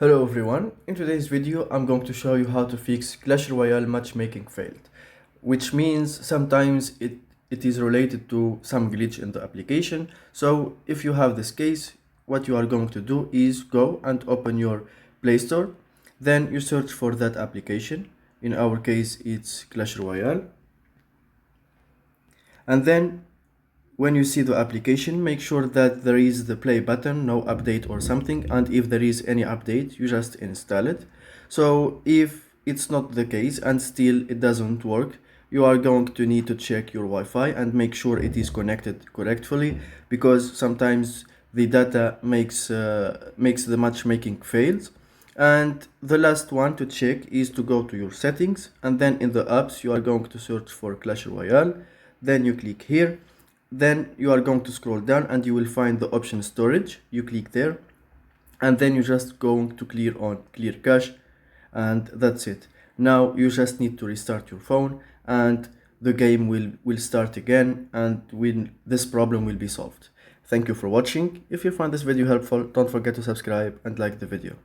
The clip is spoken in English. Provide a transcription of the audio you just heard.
Hello everyone, in today's video I'm going to show you how to fix Clash Royale matchmaking failed, which means sometimes it is related to some glitch in the application. So if you have this case, what you are going to do is go and open your Play Store, then you search for that application. In our case it's Clash Royale, and then when you see the application, make sure that there is the play button, no update or something, and if there is any update, you just install it. So if it's not the case and still it doesn't work, you are going to need to check your Wi-Fi and make sure it is connected correctly, because sometimes the data makes the matchmaking fails. And the last one to check is to go to your settings, and then in the apps you are going to search for Clash Royale, then you click here, then you are going to scroll down and you will find the option storage. You click there, and then you just going to clear cache, and that's it. Now you just need to restart your phone and the game will start again, and this problem will be solved. Thank you for watching. If you found this video helpful, don't forget to subscribe and like the video.